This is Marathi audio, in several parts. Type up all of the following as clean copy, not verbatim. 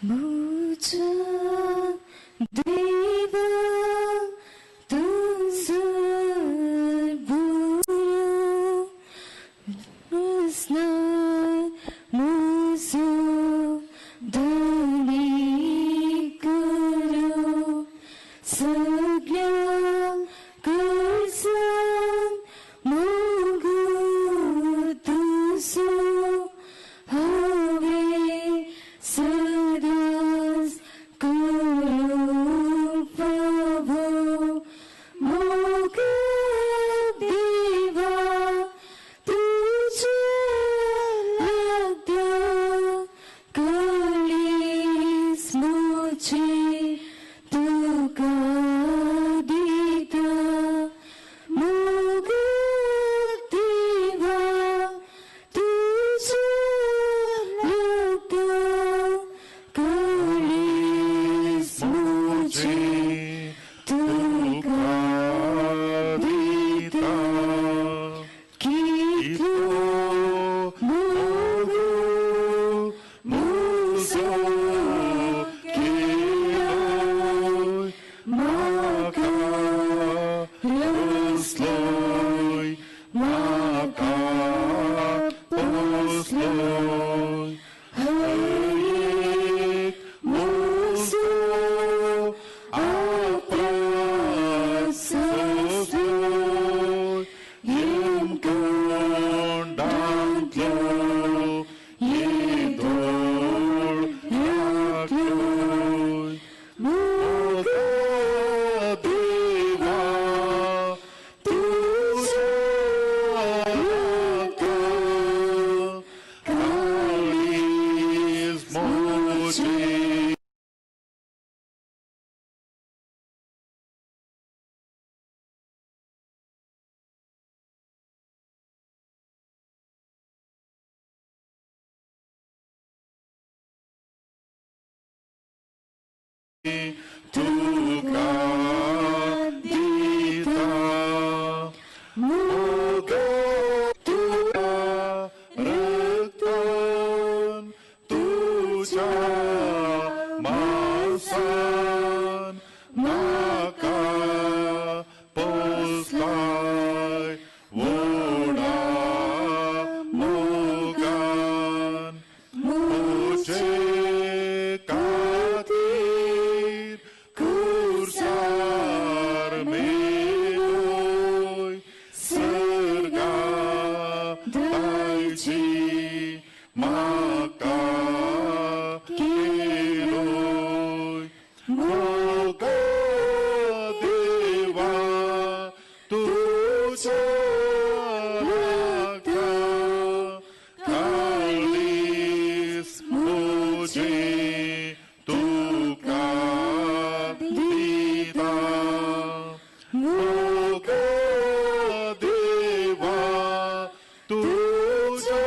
मुझे देवा तुझसे बोलो कृष्ण मुझे धनी करो सज्ञा कर्षण मुगु तुझसे हवे सदास करो प्रभु मुझे देवा तुझे लगता कलीस मुझे तू का दीदा मुझे देवा तुझे लगता कलीस मुझे तू का दीदा कितो मुझे मुझे Maka Rosloi, Maka Rosloi, Hayek Mozo, Aprasasloi, Yem Kondantlo, Yedor Yakloi, Moga Deva Tuja Laka Kalis Moji Tuka Dita Moga Tuka Rekton Tuja Masan Maka Postai Voda Mogan Moje Katir Kursar Meloi Serga Daichi Maka Keloi Moga Deva Tuja Laka Kalis Moji Tuka Dita Moga Deva Tuja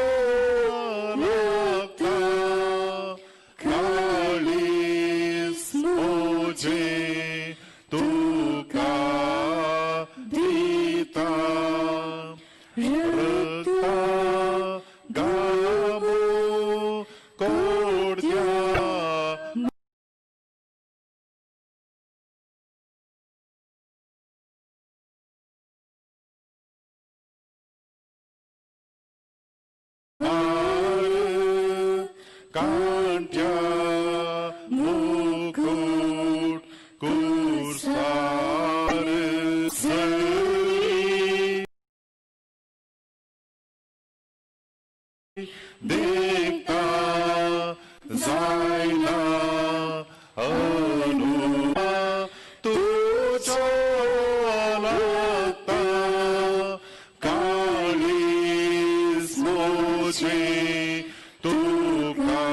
Laka Kalis Moji Tuka Dita Rata Gamo Cordia Kantya Mukut Kursare Sari Dekta Zaina Anuva Tuja Lata Kalis Moji Tuka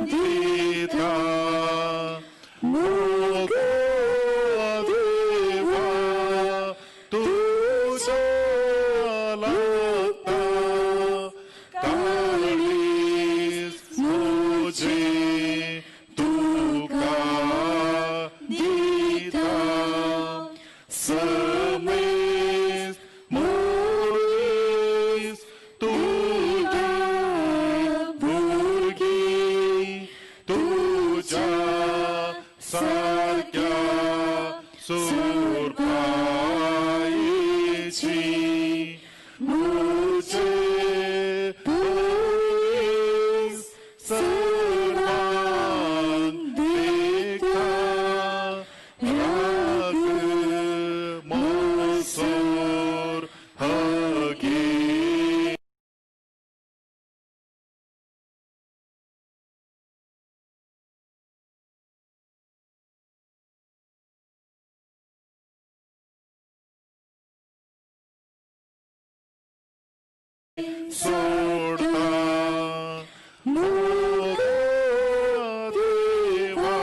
Dita Moga Deva Tuja Lata Kalis Moji Tuka Dita Semis Moris Tuga Burgi Tu सारख्या सुरपायेची मुझे पोलीस सन्मान देखा राग मोसोर हगे सोडता मोरा देवा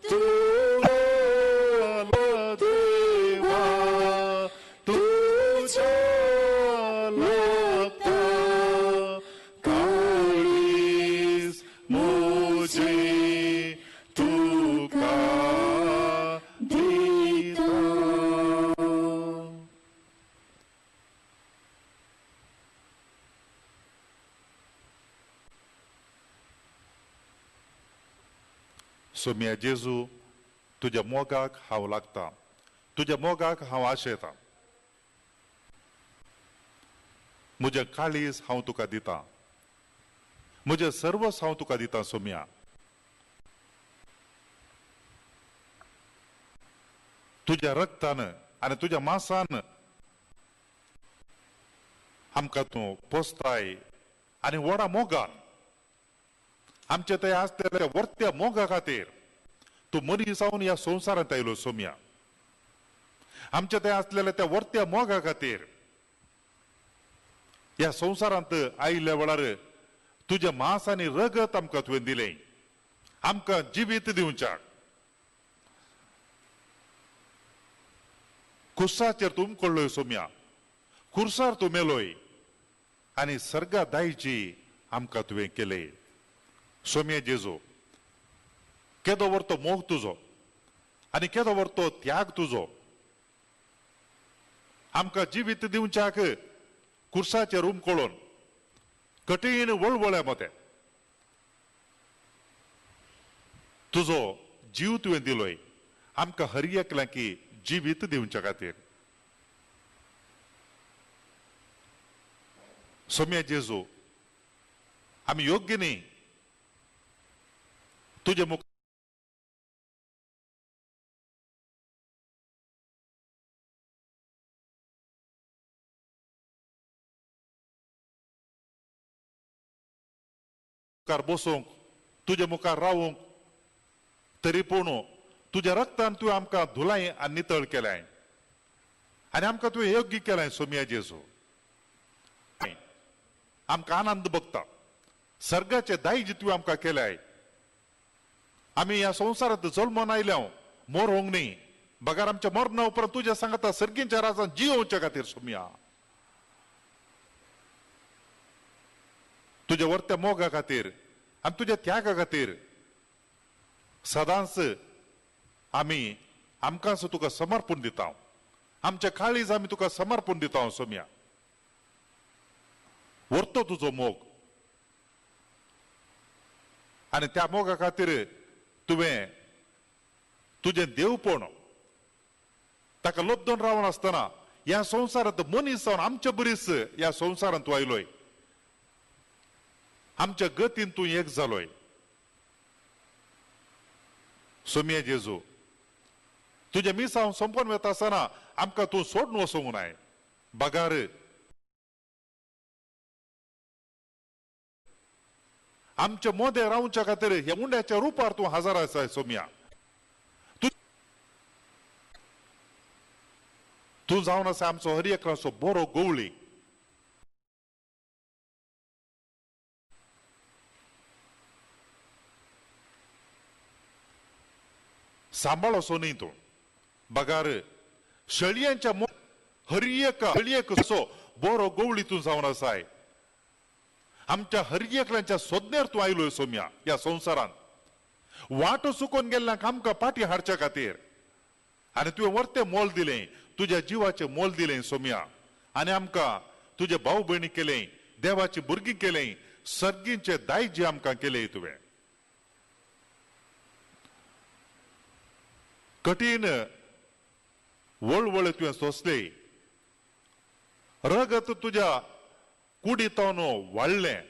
तुला देवा तुझ्या लागता काळीस मोजे तुका दिता सोम्या जेजू तुझ्या मोगाक हांव लागता तुझ्या मोगाक हांव आशेता म्हजें काळीज हांव तुका दिता म्हजें सर्वस हांव तुका दिता सोम्या तुझ्या रक्तान आनी तुझ्या मांसान आमकां तूं पोसताय आनी व्हडा मोगान आमचे ते आसलेल्या वर्त्या मोगा खातीर तूं मनीस जावन ह्या संवसारांत आयलो सोम्या आमचे ते आसलेल्या त्या वर्त्या मोगा खातीर ह्या संवसारांत आयिल्ल्या वेळार तुझे मांस आनी रगत आमकां तुवें दिलें आमकां जिवीत दिवच्याक खुर्साचेर तूं मुकोडलोय सोम्या खुर्सार तूं मेलोय आनी सर्गा दायची आमकां तुवें केलें सोम्या जेजू केदो व्हरतो मोग तुजो आनी केदो व्हरतो त्याग तुजो आमकां जिवीत दिवच्याक खुर्साचेर उमकोळोन कठीण वळवळ्या मते तुजो जीव तुवें दिलोय आमकां हर एकल्याकी जिवीत दिवच्या खातीर सोम्या जेजू आमी योग्य न्ही तुझे मुख मुखार बसूंक तुझे मुखार रावूंक तरी पूण तुझ्या रक्तान तुवें आमकां धुलाय आनी नितळ केलाय आनी आमकां तुवें योग्य केलाय सोम्या जेजू आमकां आनंद भोगता सर्गाचे दायज तुवें आमकां केल्याय आमी ह्या संवसारांत जल्मोन आयल्या मोरोंक न्ही बगार आमच्या मरणा उपरांत तुज्या सांगता सर्गींच्या राजान जियोवच्या खातीर सोम्या तुज्या वर्त्या मोगा खातीर आनी तुज्या त्यागा खातीर सदांच आमी आमकांच तुका समर्पण दिता आमच्या काळीज आमी तुका समर्पण दिता सोम्या व्हरतो तुजो मोग आनी त्या मोगा खातीर तुवें तुजें देवपण ताका लबदून रावन आसतना ह्या संवसारांत मनीस जावन आमच्या बरीस ह्या संवसारांत तूं आयलोय आमच्या गतीन तूं एक जालोय सोम्या जेजू तुझे मिसांव संपून वता आसतना आमकां तूं सोडून वचूंक नाय बगार आमचे मोदे रावच्या खातीर ह्या उंड्याच्या रुपार तूं हजर आसाय सोम्या तूं जावन आसा आमचो हर एकराचो बरो गवळी सांबाळ असो न्ही तूं बगार शेळयांच्या हर एक असो बरो गवळी तूं जावन आसाय आमच्या हर एकल्याच्या सोदनेर तूं आयलोय सोम्या ह्या संवसारांत वाट चुकोवन गेल्ल्यांक आमकां फाटी हाडच्या खातीर आनी तुवें वर्तें मोल दिलें तुज्या जिवाचें मोल दिलें सोम्या आनी आमकां तुजे भाव भयणी केलें देवाची भुरगीं केलें सर्गींचे दायज जे आमकां केलें तुवें कठीण वळवळ तुवें सोंसले, रगत तुज्या कुडींतावन वाडलें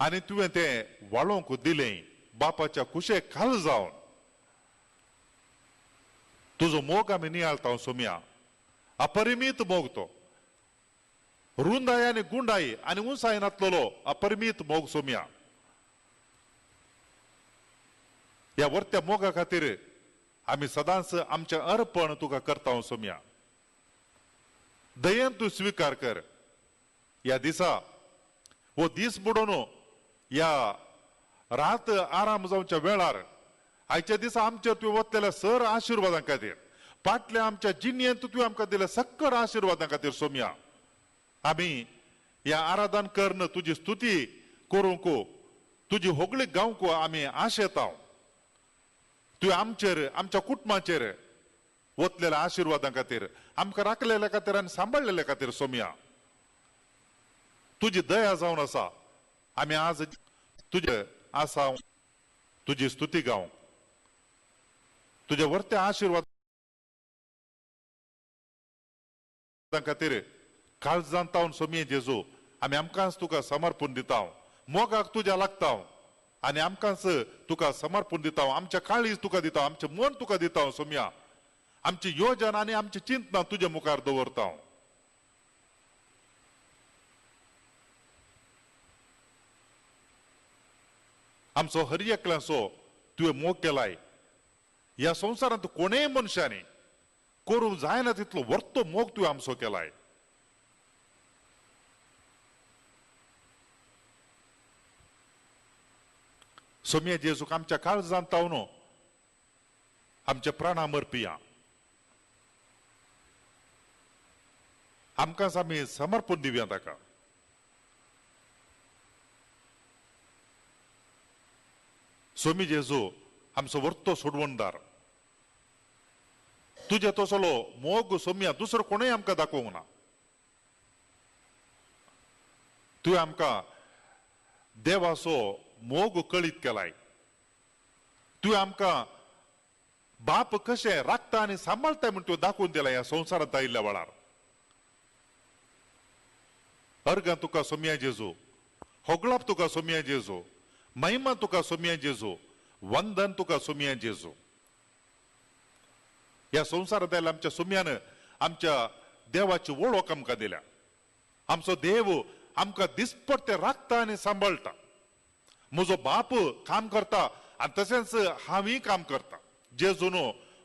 आनी तुवें तें वाळोवंक दिलें बापाच्या कुशेक खाल जावन. तुजो मोग आमी नियाळता सोम्या, अपरिमीत मोग तो, रुंदाई आनी गुंडाई आनी उंचाई नातलोलो अपरिमीत मोग सोम्या. ह्या वर्त्या मोगा खातीर आमी सदांच आमचें अर्पण तुका करता सोम्या. दयेन तूं स्विकार कर. ह्या दिसा हो दीस बुडोवन ह्या रात आराम जावच्या वेळार आयच्या दिसा आमचेर तुवें वतलेल्या सर आशिर्वादां खातीर, फाटल्या आमच्या जिणेंत तुवें आमकां दिल्या सक्कड आशिर्वादां खातीर सोम्या आमी ह्या आराधन करन तुजी स्तुती करूंक, तुजी होगळी गावंक आमी आशेतां. तुवें आमचेर, आमच्या कुटुंबाचेर वतलेल्या आशिर्वादां खातीर, आमकां राखलेल्या खातीर आनी सांबाळलेल्या खातीर सोम्या तुजी दया जावन आसा. आमी आज तुजे आसा तुजी स्तुती गावंक, तुज्या वर्त्या आशिर्वाद खातीर काळजांत तावन सोम्ये जेजू आमी आमकांच तुका समर्पण दिता, मोगाक तुज्या लागता आनी आमकांच तुका समर्पण दिता. आमच्या काळीज तुका दिता, आमचें मन तुका दिता सोम्या. आमची योजना आनी आमची चिंतना तुज्या मुखार दवरता. आमचो हर एकल्याचो तुवें मोग केलाय. ह्या संवसारांत कोणेय मनशांनी करूंक जायना तितलो वर्तो मोग तुवें आमचो केलाय. सोम्या जेजूक आमच्या काळजांत तावन आमच्या प्राणां मरपिया आमकांच आमी समर्पण दिवया ताका. सोमी जेजू आमचो वर्तो सोडवणदार, तुजे तसलो मोग सोम्या दुसरो कोणूय आमकां दाखोवंक ना. तुवें आमकां देवाचो मोग कळीत केलाय. तुवें आमकां बाप कशें राखता आनी सांबाळटाय म्हूण तुवें दाखोवन दिला ह्या संवसारांत आयिल्ल्या वेळार. अर्गां तुका सोम्या जेजू, होगळाप तुका सोम्या जेजू, महिमा तुका सोम्या जेजू, वंदन तुका सोम्या जेजू. ह्या संवसारांत आयिल्ल्या आमच्या सोम्यान आमच्या देवाची वळख आमकां दिल्या. आमचो देव आमकां दिसपट ते राखता आनी सांबाळटा. म्हजो बाप काम करता आनी तशेंच हांवूय काम करता. जेजून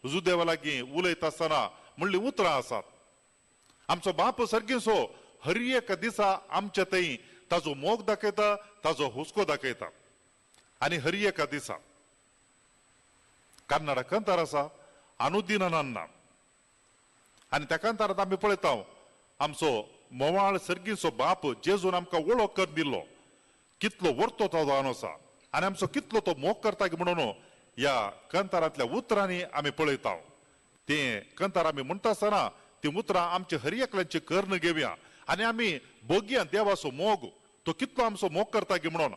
जुदेवा लागीं उलयता आसतना म्हणली उतरां आसात. आमचो बाप सर्गीसो हर एक दिसा आमच्या थंय ताजो मोग दाखयता, ताजो हुस्को दाखयता. आनी हर एका दिसा कन्नड कंतार आसा अनुदिन नन्ना आनी त्या कंतारांत आमी पळयता आमचो मोवाळ सर्गीसो बाप जेजून आमकां वळख कर दिल्लो कितलो वर्तो तो जावन आसा आनी आमचो कितलो तो मोग करता म्हणून ह्या कंतारांतल्या उतरांनी आमी पळयता. तें कंतार आमी म्हणटा आसतना ती उतरां आमच्या हर एकल्यांची कर्ण घेवया आनी आमी बोगया देवाचो मोग तो कितलो आमचो मोग करता की म्हणून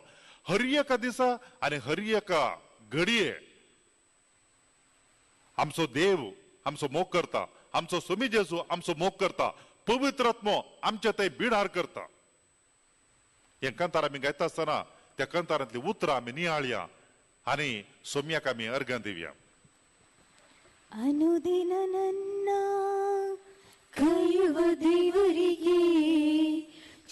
हर एका दिसा आनी हर एका घडये आमचो देव आमचो मोग करता. आमचो सोमी जेजू आमचो मोग करता. पवित्र आत्मो आमच्या थंय बिडार करता. हें कंतार आमी गायता आसतना त्या कंतारांतली उतरां आमी नियाळया आनी सोम्याक आमी अर्गां दिवया. ಅನುದಿನ ನನ್ನ ಕಾಯುವ ದೇವರಿಗೆ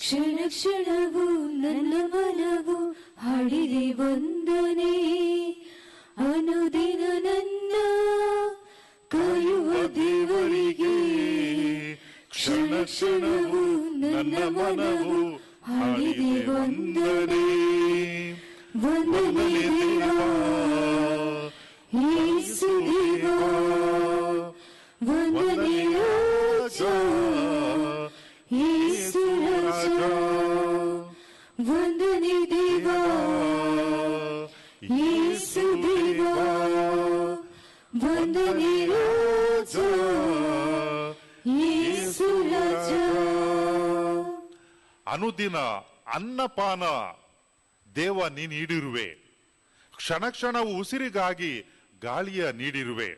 ಕ್ಷಣ ಕ್ಷಣವೂ ನನ್ನ ಮನವು ಹಾಡಿದೆ ವಂದನೆ. ಅನುದಿನ ನನ್ನ ಕಾಯುವ ದೇವರಿಗೆ ಕ್ಷಣ ಕ್ಷಣವೂ ನನ್ನ ಮನವು ಹಾಡಿದೆ ವಂದನೆ. ವಂದನೆ ದೇವಾ ಯೇಸು ದೇವಾ, ವಂದನೆ ರಾಜಾ ಯೇಸು ರಾಜಾ, ವಂದನೆ ದೇವಾ ಯೇಸು ದೇವಾ, ವಂದನೆ ರಾಜಾ ಯೇಸು ರಾಜಾ. ಅನುದಿನ ಅನ್ನಪಾನ ದೇವ ನೀನು ನೀಡಿರುವೆ. ಕ್ಷಣ ಕ್ಷಣವು ಉಸಿರಿಗಾಗಿ ಗಾಳಿಯ ನೀಡಿರುವೆ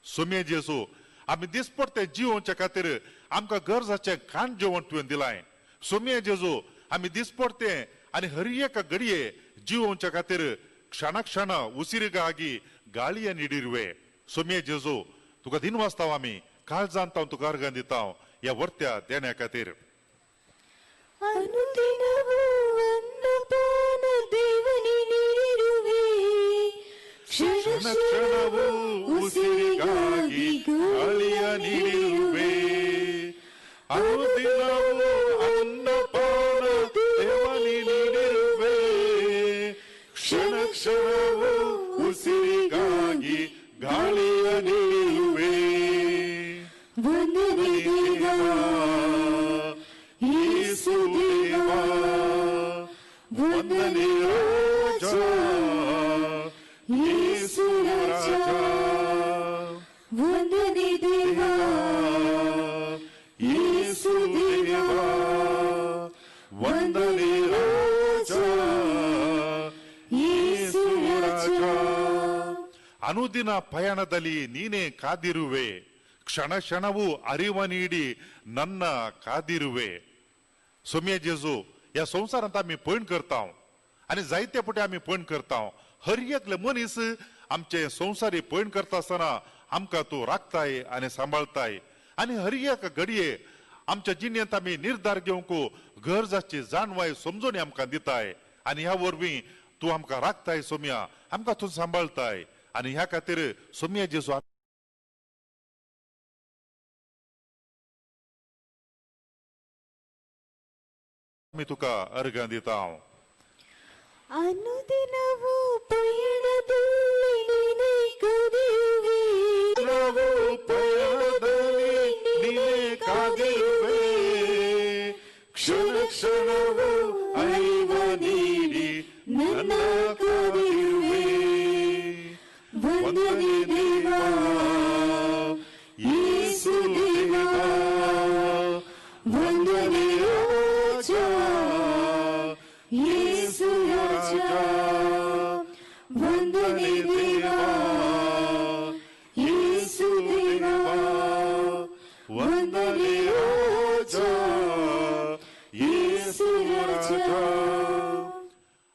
सोम्या जेसू आम्ही दिसपडते जीवनच्या खातीर आमकां गरजाचे खाण जेवण तुवें दिलाय सोम्या जेजू आम्ही दिसपडते आणि हर एक घडये जीवनच्या खातीर क्षण उसिरिಗಾಗಿ ಗಾಳಿಯ ನೀಡಿರುವೆ सोम्या जेजू तुका दिन वाचताव आम्ही काळ जाणताव तुका अर्घ दिताव या वर्त्या देण्या खातीर ಅನುದಿನವೂ ಅನ್ನಪಾನ ದೇವನೇ ನೀಡಿರುವೆ ಕ್ಷಣ ಕ್ಷಣವೂ ಉಸಿರಿಗಾಗಿ ಗಾಳಿಯ ನೀಡಿರುವೆ ಅನುದಿನವೂ ಅನ್ನಪಾನ ದೇವನೇ ನೀಡಿರುವೆ ಕ್ಷಣ ಕ್ಷಣವೂ ಉಸಿರಿಗಾಗಿ ಗಾಳಿಯ ನೀಡಿರುವೆ ವಂದನೆ ದೇವಾ ಯೇಸು ದೇವಾ ವಂದನೆ ರಾಜ ಯೇಸು ರಾಜ ವಂದನೆ ದೇವಾ ಯೇಸು ದೇವಾ ವಂದನೆ ರಾಜ ಯೇಸು ರಾಜ ಅನುದಿನ ಪಯಣದಲ್ಲಿ ನೀನೇ ಕಾದಿರುವೆ क्षण क्षणवू अरिव ನೀಡಿ ನನ್ನ कादिरुवे सोम्या जेजू या संवसारांत आमी पयण करता आणि जायते पटी आमी पयण करता हर एकले मनीस आमचे संवसारी पयण करता आसतना आमकां तूं राखताय आनी सांबाळताय आनी हर एक घडये आमच्या जिणेंत आमी निर्धार घेवंक गरजाची जाणवाय समजून आमकां दिताय आनी ह्या वरवीं तूं आमकां राखताय सोम्या आमकां तूं सांबाळताय आनी ह्या खातीर सोम्या जेजू मी तुका अर्घ दिताव ಅನುದಿನವೂ ಪಯಣದಲ್ಲಿ ನೀನೇ ಕಾದಿರುವೆ ಪಯಣದಲ್ಲಿ ನೀನೇ ಕಾದಿರುವೆ ಕ್ಷಣ ಕ್ಷಣವೂ ಅರಿವ ನೀಡಿ ನನ್ನ ಕಾದಿರುವೆ ವಂದನೆ ದೇವಾ ಯೇಸು ದೇವಾ ವಂದನೆ ರಾಜ ಯೇಸು ರಾಜ ವಂದನೆ ದೇವಾ ಯೇಸು ದೇವಾ ವಂದನೆ ರಾಜ ಯೇಸು ರಾಜ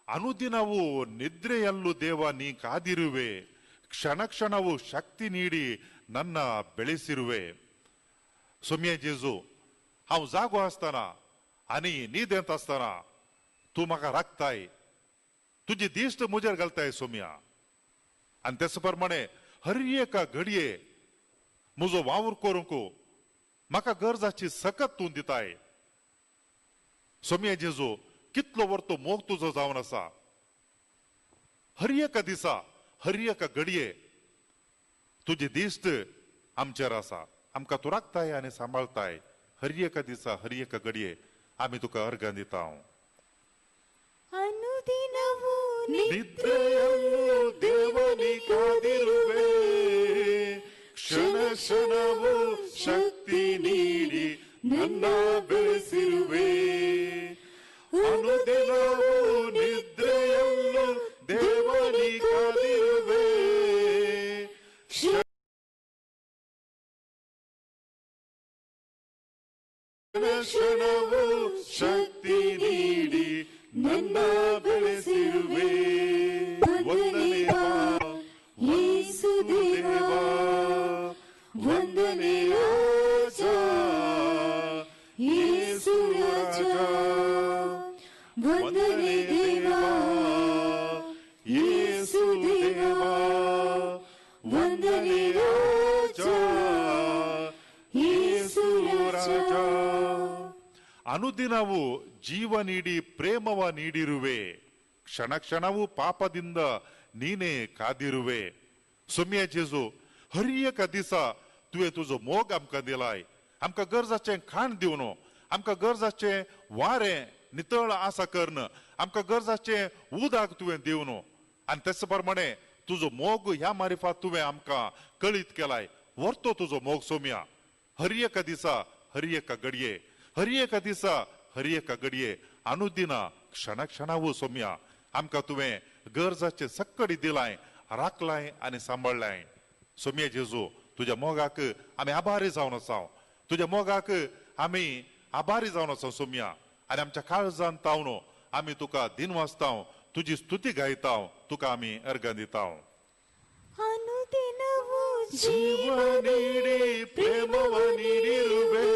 ಅನುದಿನವೂ ನಿದ್ರೆಯಲ್ಲೂ ದೇವ ನೀ ಕಾದಿರುವೆ ಕ್ಷಣ ಕ್ಷಣವೂ ಶಕ್ತಿ ನೀಡಿ ನನ್ನ ಬೆಳೆಸಿರುವೆ सोम्या जेजू हांव जागो आसतना आनी न्हीद आसतना तूं म्हाका राखताय तुजी दिश्ट मुजेर घालताय सोम्या आनी तेच प्रमाणे हर एक घडये म्हजो वावर करूंक म्हाका गरजाची सकत तूं दिताय सोम्या जेजू कितलो वर्तो मोग तुजो जावन आसा हर एक दिसा हर एक घडये तुजी दिश्ट आमचेर आसा आमकां तूं राखताय आनी सांबाळताय हर एक दिसा हर एक घडये आमी तुका अर्घ दिता ಅನುದಿನವೂ ನಿದ್ರೆಯಲ್ಲೂ ದೇವನಿ ಕಾದಿರುವೆ ಕ್ಷಣ ಕ್ಷಣವೂ ಶಕ್ತಿ ನೀಡಿ ನನ್ನ ಬೆಳೆಸಿರುವೆ ಅನುದಿನವೂ ನಿದ್ರೆಯಲ್ಲೂ ದೇವನಿ ಕಾದಿರುವೆ ಕ್ಷಣವೂ ಶಕ್ತಿ ನೀಡಿ ನನ್ನ ಬೆಳೆಸಿರುವೆ ವಂದನೆ ಯೇಸು ದೇವಾ ವಂದನೆ ರಾಜ ಯೇಸು ರಾಜ ವಂದನೆ ದೇವಾ ಯೇಸು ದೇವಾ ವಂದನೆ ರಾಜ ಯೇಸು ರಾಜ ಅನುದಿನವೂ ಜೀವ ನೀಡಿ ಪ್ರೇಮವ ನೀಡಿರುವೆ ಕ್ಷಣ ಕ್ಷಣವೂ ಪಾಪದಿಂದ ನೀನೇ ಕಾದಿರುವೆ सोम्या जेजू हर एक दिसा तुवें तुजो मोग आमकां दिलाय आमकां गरजाचें खाण दिवन आमकां गरजाचें वारें नितळ आसा करन आमकां गरजाचें उदक तुवें दिवन आनी तेच प्रमाणे तुजो मोग ह्या मारिफात तुवें आमकां कळीत केलाय व्हरतो तुजो मोग सोम्या हर एक दिसा हर एक घडये हर एक दिसा हर एक घडये अनुदिना क्षण क्षणावू सोम्या आमकां तुवें गरजाचे सक्कडी दिलाय राखलाय आणि सांभाळलाय. सोम्या जेजू तुझ्या मोगाक आम्ही आभारी जावन आसाव. तुझ्या मोगाक आम्ही आभारी जावन आसाव सोम्या. आणि आमच्या काळजान तावनो आम्ही तुका दिन वाचताव, तुझी स्तुती गायताव, तुका आम्ही अर्घ दिताव. ಅನುದಿನವೂ ಜೀವನೀಡಿ ಪ್ರೇಮವನಿಡಿರುವೆ,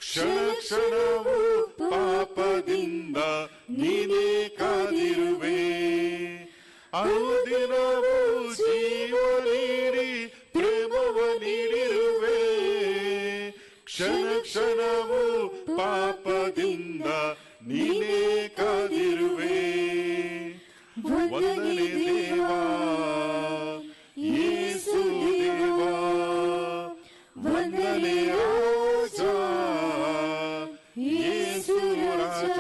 ಕ್ಷಣ ಕ್ಷಣವು ಪಾಪದಿಂದ ನೀನೇ ಕಾದಿರುವೆ. ಅನುದಿನವೂ ಜೀವನೀಡಿ ಪ್ರೇಮವನಿಡಿರುವೆ, ಕ್ಷಣ ಕ್ಷಣವು ಪಾಪದಿಂದ ನೀನೇ ಕಾದಿರುವೆ. ವಂದನೆ ದೇವಾ ಯೇಸು ದೇವಾ, ವಂದನೆ ರಾಜ ಯೇಸು ರಾಜ,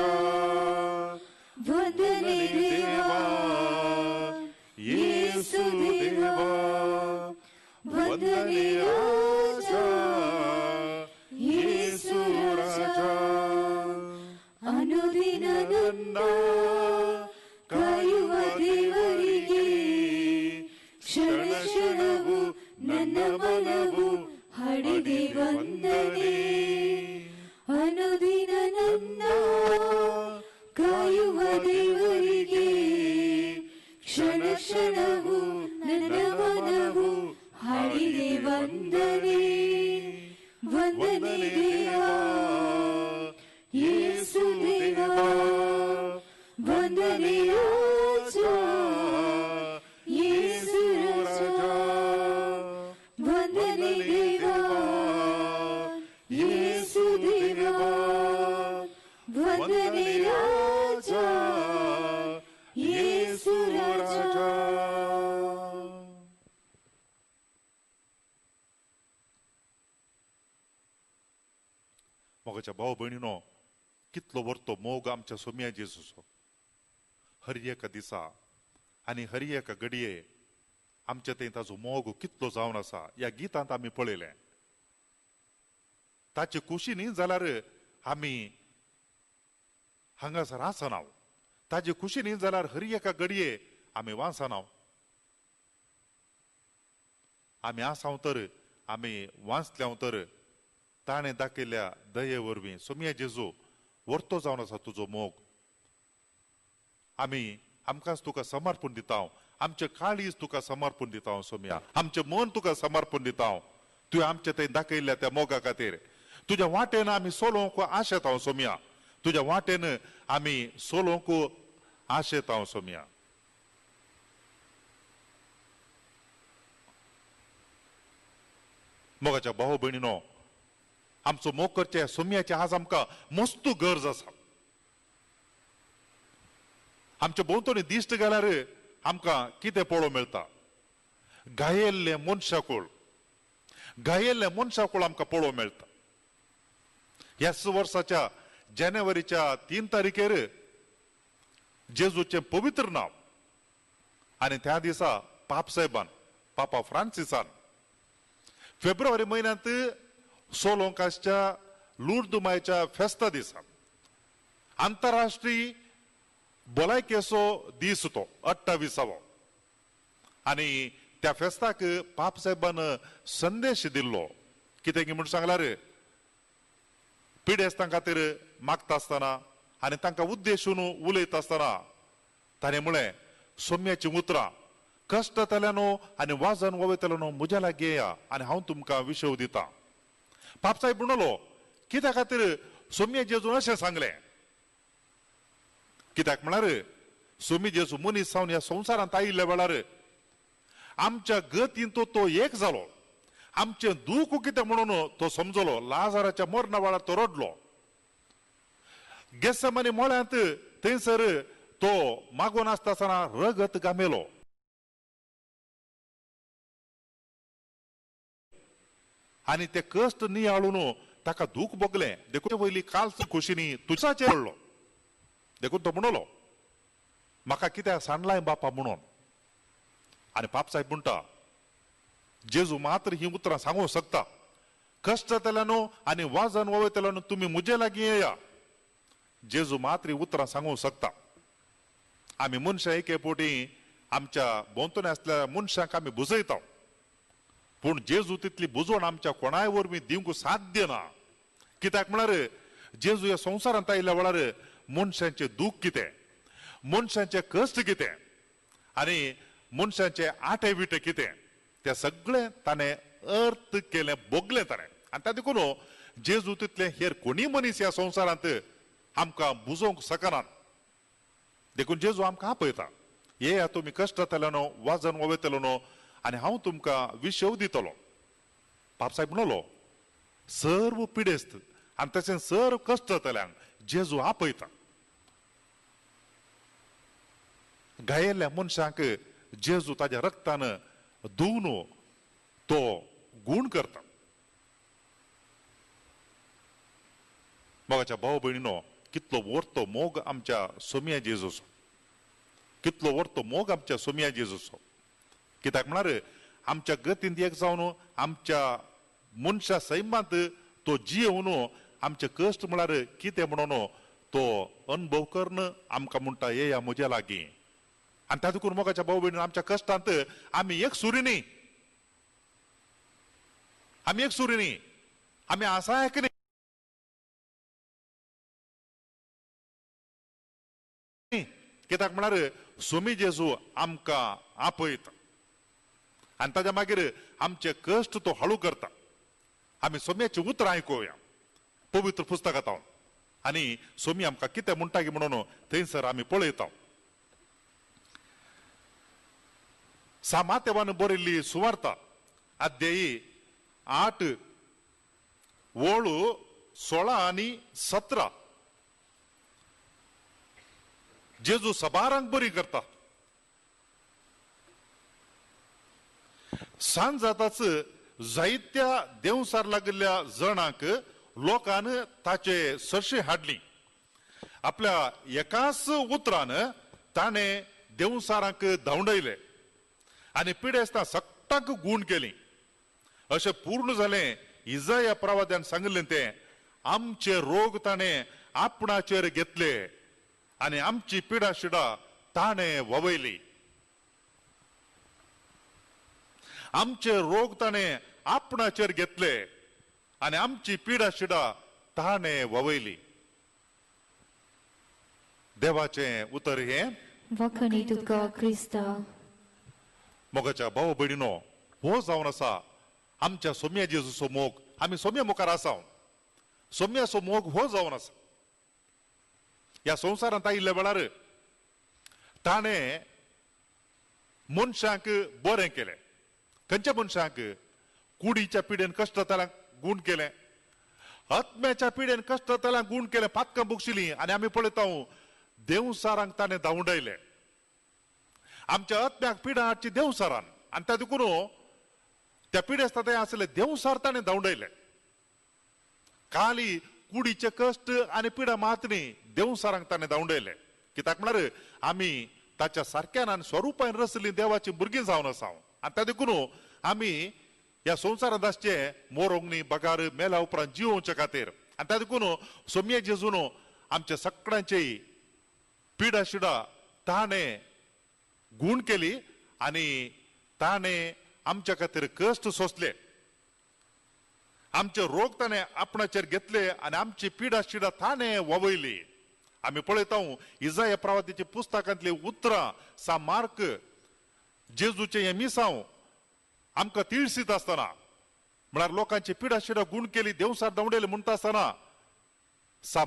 ವಂದನೆ ದೇವಾ ಯೇಸು ದೇವಾ, ವಂದನೆ ರಾಜ ಯೇಸು ರಾಜ. ಅನುದಿನ ನನ್ನ ಕಾಯುವ ದೇವರಿಗೆ ಕ್ಷಣ ಕ್ಷಣವು ನನ್ನ ಮನವು ಹಾಡಿದೆ ವಂದನೆ. ಅನುದಿನ ನನ್ನ ಕಾಯುವ ದೇವರಿಗೆ ಕ್ಷಣ ಕ್ಷಣವು ನನ್ನ ಮನವು ಹಾಡಿದೆ ವಂದನೆ. ವಂದನೆ ದೇವಾ ಯೇಸು ದೇವಾ, ವಂದನೆ ರಾಜ ಯೇಸು ರಾಜ, ವಂದನೆ ದೇವಾ ಯೇಸು ದೇವಾ, ವಂದನೆ ರಾಜ ಯೇಸು ರಾಜ. मोगाच्या भाऊ बहिणीनो, कितलो वरतो मोग आमच्या सोम्या जेजूचो. हर एका दिसा आणि हर एका घडये आमच्या थंय ताजो मोग कितलो जावन आसा या गितांत आमी पळयलें. ताची खुशी न्ही जाल्यार आमी हांगासर आसनाव. ताची खुशी न्ही जाल्यार हर एका घडये आमी वाचनाव. आमी आसाव तर आमी वाचल्याव तर ताणें दाखयल्या दये वरवीं सोम्या जेजू वर्तो जावन आसा तुजो मोग. आमी आमकांच तुका समर्पण दिताव. आमचे काळीज तुका समर्पण दिताव सोम्या. आमचे मन तुका समर्पण दिताव. तुवें आमचे थंय दाखयल्या त्या मोगा खातीर. तुज्या वाटेन आमी सोलोवंक आशेताव सोम्या. तुज्या वाटेन आमी सोलोवंक आशेताव सोम्या. मोगाच्या भाऊ भयणीनो, आमचो मोग करचे सोम्याची आज आमकां मस्त गरज आसा. आमच्या भोंवतणी दिश्ट गेल्यार आमकां कितें पळोवंक मेळटा? घायेल्ले मनशाकुळ, घायेल्ले मनशाकुळ आमकां पळोवंक मेळटा. ह्याच वर्साच्या जानेवारीच्या 3 तारखेर जेजूचे पवित्र नाव आणि त्या दिसा पाप साहेबान, पापा फ्रांसिसान फेब्रुवारी महिन्यात सोलोंकासच्या लूर्द मायेच्या फेस्ता दिसा आंतरराष्ट्रीय भलायकेचो दीस तो 28वा. आणि त्या फेस्ताक पाप साहेबान संदेश दिल्लो. कितें की म्हूण सांगल्यार पिडेस्तां खातीर मागता आसतना आनी तांकां उद्देशून उलयता आसतना ताणें म्हळें, सोम्याची उतरां कश्टतल्यानो आनी वाजन वोवयतल्यानो म्हज्या लागीं येया आनी हांव तुमकां विशव दितां. पाप साहेब म्हणलो, कित्या खातीर सोम्या जेजून अशें सांगलें? कित्याक म्हळ्यार सोमी जेजू मनीस जावन ह्या संवसारांत आयिल्ल्या वेळार आमच्या गतीन तो एक जालो. आमचें दूख कितें म्हणून तो समजलो. लाजाराच्या मरणा वेळार तो रडलो. गेत्सेमानी मोळ्यांत थंयसर तो मागून आसता आसतना रगत गामेलो. आनी ते कश्ट नियाळून ताका दूख भोगलें. देखून वयली कालच खुशीनी तुझाचेर पडलो. देखून तो म्हणलो, म्हाका कित्याक सांडलाय बापा म्हणून. आनी पाप साहेब म्हणटा, जेजू मात्र ही उतरां सांगूंक शकता. कश्ट तेल्यानो आनी वाजन वोवयतल्यानो तुमी म्हजे लागीं येया. जेजू मात्र ही उतरां सांगूंक शकता. आमी मनशां एके पोटी आमच्या बोंतोने असलेल्या मनशांक आमी बुजयता, पूण जेजू तितली बुजवण आमच्या कोणाय वरवीं दिवंक साध्य ना. कित्याक म्हळ्यार जेजू ह्या संवसारांत आयिल्ल्या वेळार मनशांचे दूख कितें, मनशांचे कश्ट कितें आनी मनशांचे आटे विटे कितें तें सगळें ताणें अर्थ केलें, भोगलें ताणें. आनी ताका देखून जेजू तितलें हेर कोणी मनीस ह्या संवसारांत आमकां बुजोवंक शकनात. देखून जेजू आमकां आपयता, येया तुमी कश्ट जातले न्हू, वाजन वोवयतलो न्हू, आनी हांव तुमकां विश्व दितलो. बाबसाहेब म्हणलो सर्व पिडेस्त आनी तशें सर्व कश्ट जातल्यांक जेजू आपयता. घायिल्ल्या मनशांक जेजू ताच्या रक्तान धुवन तो गूण करता. मोगाच्या भाव भयणीनो, कितलो व्हरतो मोग आमच्या सोम्या जेजूचो, कितलो व्हरतो मोग आमच्या सोम्या जेजूचो. कित्याक म्हळ्यार आमच्या गतींत एक जावन आमच्या मनशा सैमांत तो जियेवन आमचे कश्ट म्हळ्यार कितें म्हणून तो अनुभव करन आमकां म्हणटा येया म्हज्या लागीं. आनी तातूंत मोगाच्या भाव भयणीन आमच्या कश्टांत आमी एक सुरी न्ही, आमी आसायक न्ही. कित्याक म्हळ्यार सोमी जेजू आमकां आपयता आनी ताच्या मागीर आमचे कश्ट तो हळू करता. आमी सोम्याची उतरां आयकुया पवित्र पुस्तकांत आनी सोमी आमकां कितें म्हणटा गे म्हणून थंयसर आमी पळयता. सामातेवान बरयल्ली सुवार्ता अध्यायी 8 वळू 16 आनी 17. जेजू सबारांक बरी करता. सांज जाताच जायत्या देवसार लागिल्ल्या जणांक लोकान ताचे सरशी हाडली. आपल्या एकाच उतरान ताणें देवसारांक धांवडयले आनी पिडेस्तां सक्ताक गूण केली. अशें पूर्ण जालें इजाया प्रवाद्यान सांगिल्लें तें, आमचे रोग ताणें आपणाचेर घेतले आनी आमची पिडा शिडा ताणें ववयली. आमचे रोग ताणें आपणाचेर घेतले आनी आमची पिडा शिडा ताणें ववयली. देवाचें उतर हें. वखणी तुका क्रिस्ता. मोगाच्या भाव भयणीनो, हो जावन आसा आमच्या सोम्या जेजूचो मोग. आमी सोम्या मुखार आसा, सोम्याचो मोग हो जावन आसा. ह्या संवसारांत आयिल्ल्या वेळार ताणें मनशांक बरें केलें. खंयच्या मनशांक? कुडीच्या पिडेन कश्ट जाताल्यांक गूण केलें, आत्म्याच्या पिडेन कश्ट जाताल्यांक गूण केलें, पातकां बुगशिलीं आनी आमी पळयता देवसारांक ताणें धांवडयलें. आमच्या आत्म्याक पिडा हाडची देवसारान आनी त्या देखून त्या पिडेस्ता थंय आसले देवसार ताणें धांवडयले. खाली कुडीचे कश्ट आनी पिडा मात न्ही, देवसारांक ताणें धांवडयले. कित्याक म्हळ्यार आमी ताच्या सारक्यान आनी स्वरुपान रचलीं देवाची भुरगीं जावन आसा. आनी त्या देखून आमी ह्या संवसारांत आसचे मोरोंक न्ही, बगार मेल्या उपरांत जिवोवचे खातीर. आनी त्या देखून सोम्या जेजून आमच्या सगळ्यांची पिडा शिडा ताणें गूण केली आनी ताणें आमच्या खातीर कश्ट सोंसले. आमचे रोग ताणें आपणाचेर घेतले आनी आमची पिडा शिडा ताणें ववयली. आमी पळयता इजाया प्रवादीच्या पुस्तकांतली उतरां मार्क जेजूचे हे मिसांव आमकां तिळसीत आसतना, म्हळ्यार लोकांची पिडा शिडा गूण केली, देवसार धांवडयले म्हणटा आसतना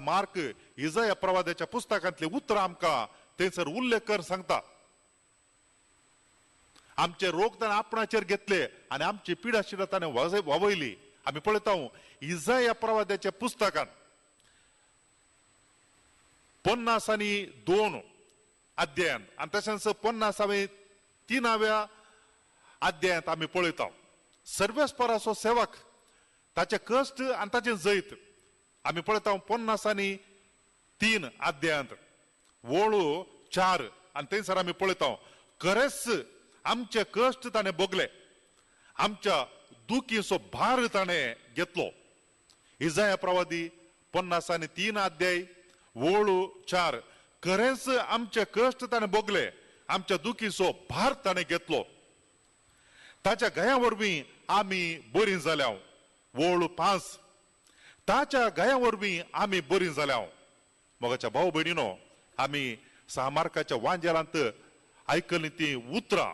मार्क इजाया प्रवाद्याच्या पुस्तकांतली उतरां आमकां थंयसर उल्लेख कर सांगता. आमचे रोग ताणें आपणाचेर घेतले आनी आमची पिडा शिडा ताणें ववयली. आमी पळयता इजाया प्रवाद्याच्या पुस्तकांत 52 अध्यायांत आनी तशेंच 53व्या अध्यायांत आमी पळयता सर्वेस्पराचो सेवक, ताचे कश्ट आनी ताचे जैत आमी पळयता 53 अध्यायांत वळू 4 आनी थंयसर आमी पळयता खरेंच आमचे कश्ट ताणें भोगले, आमच्या दुखीचो भार ताणें घेतलो. इजाया प्रवादी 53 अध्याय वळू 4. खरेंच आमचे कश्ट ताणें भोगले आमच्या दुखीचो भार ताणें घेतलो. ताच्या गया वरवीं आमी बरीं जाल्या. वळू 5. ताच्या गया वरवीं आमी बरीं जाल्या. मोगाच्या भाऊ भयणीनो, आमी सामार्काच्या वांजेलांत आयकली ती उतरां.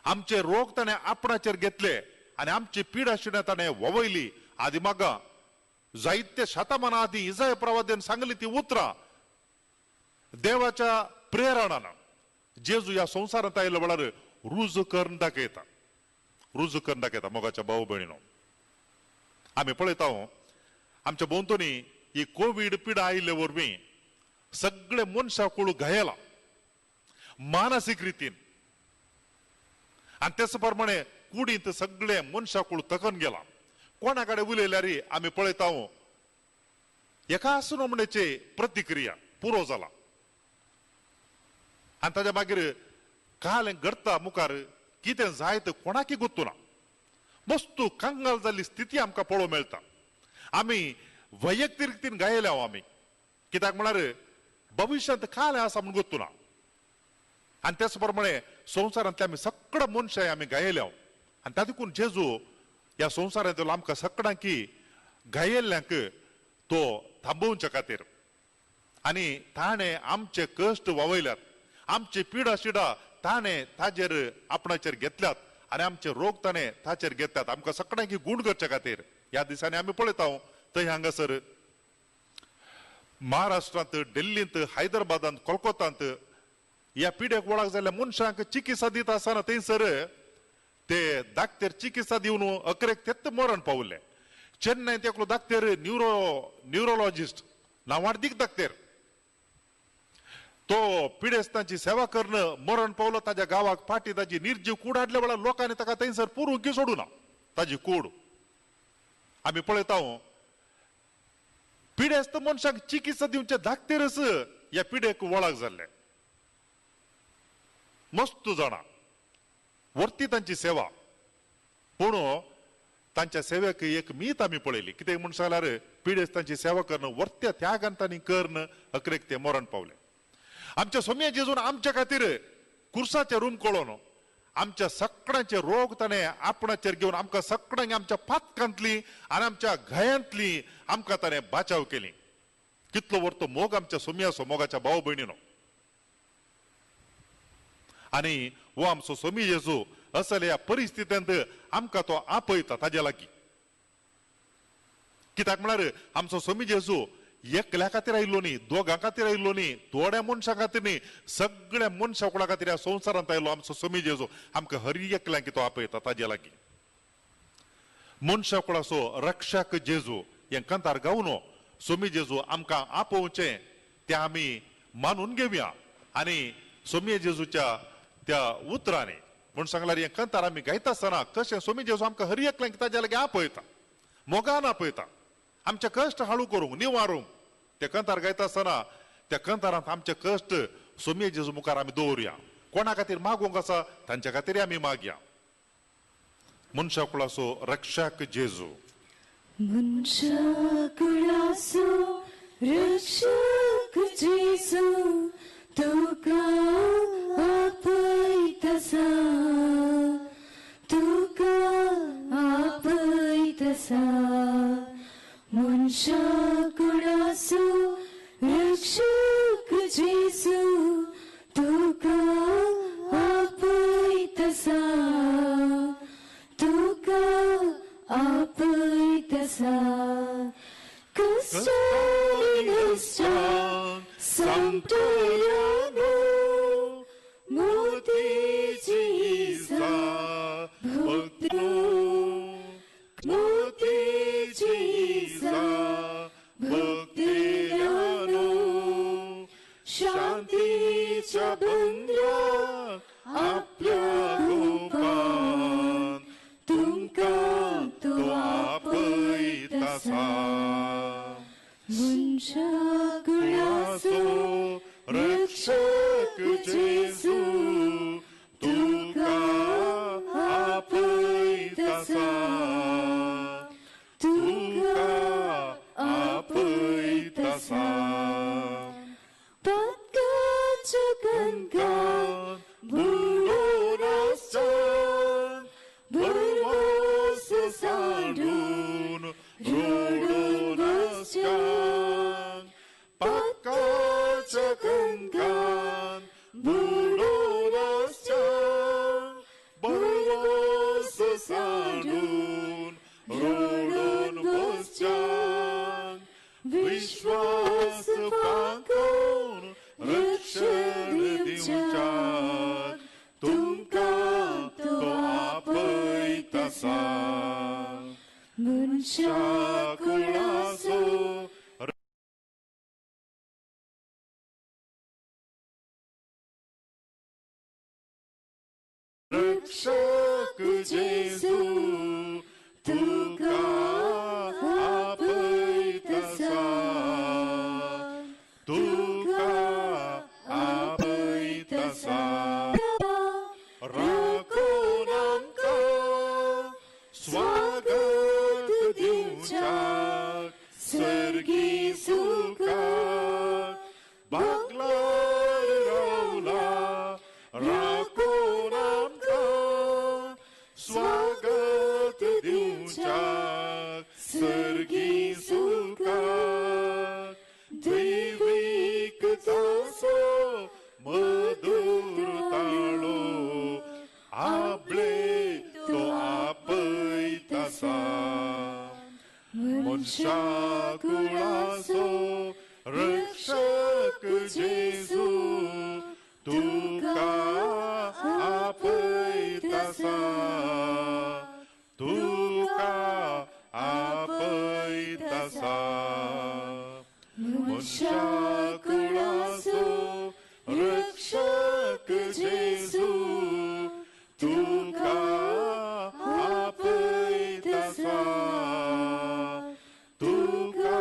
आमचे रोग ताणें आपणाचेर घेतले आनी आमची पिडा शिणां ताणें ववयली. आदी मागा जायते शतमाना आदी इजाया प्रवादीन सांगली ती उतरां देवाच्या प्रेरणान जेजू ह्या संवसारांत आयल्या वेळार रुजू करून दाखयता. रुजू करून दाखयता. मोगाच्या भाऊ भयणीनो, आमी पळयता आमच्या भोंवतणी ही कोविड पिडा आयिल्ले वरवीं सगळे मनशाकुळ घायला मानसीक रितीन. आणि त्याच प्रमाणे कुडींत सगळे मनशाकुळ तकन गेला. कोणा कडेन उलयल्यार आमी पळयता एका सुनामणेची प्रतिक्रिया पुरो जाला. आणि ताच्या मागीर काल घडता मुखार कितें जाय तें कोणाकय गुर्तुना. मस्तू कांगाल जाल्ली स्थिती आमकां पळोवंक मेळटा. आमी वैयक्तीक रितीन गायल्या आमी, कित्याक म्हळ्यार भविश्यांत काल आसा म्हूण गुर्तुना. आणि त्याच प्रमाणे संवसारांतले आमी सगळे मनशाय आमी गायल्या. आणि तातूंत जेजू ह्या संवसारांत आमकां सगळ्यांकी गायिल्ल्यांक तो थांबोवच्या खातीर आनी ताणें आमचे कश्ट ववयल्यात, आमची पिडा शिडा ताणें ताजेर आपणाचेर घेतल्यात आनी आमचे रोग ताणें ताचेर घेतल्यात. आमकां सगळ्यांकी गूण करच्या खातीर ह्या दिसांनी आमी पळयता थंय हांगासर महाराष्ट्रांत, दिल्लींत, हैदराबादांत, कोलकातांत ह्या पिड्याक वळख जाल्ल्या मनशांक चिकित्सा दिता आसतना थंयसर ते दाक्तेर चिकित्सा दिवन अकरेक तेच मरण पावले. चेन्नईत एकलो दाक्तेर न्यूरोलॉजिस्ट नांवाडीक दाक्तेर तो पिडेस्तांची सेवा करणं मरण पावलो. ताच्या गावाक फाटी ताची निर्जीव कूड हाडल्या वेळार लोकांनी ताका थंयसर पुरूंक सोडूना ताची कूड. आमी पळयता पिडेस्त मनशाक चिकित्सा दिवचे दाक्तेरच ह्या पिडेक वळख जाल्ले. मस्त जाणा वर्ती तांची सेवा, पूण तांच्या सेवेक एक मीत आमी पळयली. कितें म्हूण सांगल्यार पिडेस्तांची सेवा करणं वर्त्या त्यागान तांणी कर्ण अकरेक ते मरण पावले. आमच्या सोम्या जेजून आमच्या खातीर कुर्साचे रूम कळोवन आमच्या सगळ्यांचे रोग ताणें आपणाचेर घेवन आमकां सगळ्यांक आमच्या पातकांतली आनी आमच्या घयांतली आमकां ताणें बाचाव केली. कितलो व्हरतो मोग आमच्या सोम्याचो, मोगाच्या भाव भयणीनो. आनी हो आमचो सोमी जेजू असल्या परिस्थितींत आमकां तो आपयता ताजे लागीं. कित्याक म्हळ्यार आमचो सोमी जेजू एकल्या खातीर आयिल्लो न्ही, दोगां खातीर आयिल्लो न्ही, थोड्या मनशां खातीर न्ही, सगळ्या मनशां खातीर ह्या संवसारांत आयिल्लो आमचो सोमी जेजू आमकां हर एकल्यांक तो आपयता ताजे लागीं. मनशा कुळाचो रक्षक जेजू हें कांतार गावन सोमी जेजू आमकां आपोवचें तें आमी मानून घेवया. आनी सोमी जेजूच्या त्या उतरांनी म्हूण सांगल्यार हें कांतार आमी गायता आसतना कशें सोमी जेजू आमकां हर एकल्यांक ताजे लागीं आपयता, मोगान आपयता, आमचे कश्ट हाळू करूंक, निवारूंक. ते कांतार गायता आसतना त्या कांतारांत आमचे कश्ट सोमी जेजू मुखार आमी दवरुया. कोणा खातीर मागूंक आसा तांच्या खातीर आमी मागया. मनशा कुळाचो रक्षक जेजू, मनशा कुळाचो रक्षक जेजू, तुका आपयतसा, तुका आपयतसा. मनशा कुळाचो रक्षक जेजू, तुका आपयतसा, तुका आपयतसा. कष्टान संतयानो मोतीची इजा भक्तो, मोतीची इजा भक्तियानो. शांतीच्या बंद्राक आपल्या गोपान तुमकां तो आपयतसा. मनशा कुळाचो रक्षक जेजू, तुका आपयतसा, तुका आपयतसा. पातकाच्या गंगा मनशा कुळासो रक्षक जेजू तुका आपयतसा तुका आपयतसा राखून आमकां स्वागत दिवच्याक सर्गी सुखाक बागलार रावला राखून आमकां स्वागत दिवच्याक सर्गी सुखाक दैवीक तासो मधुर ताळो आपले तो आपयतसा मनशा कुळासो रक्षक जेजू तुका आपयतसा तुका आपयतसा मनशा कुळासो रक्षक जेजू तुका आपयतसा तुका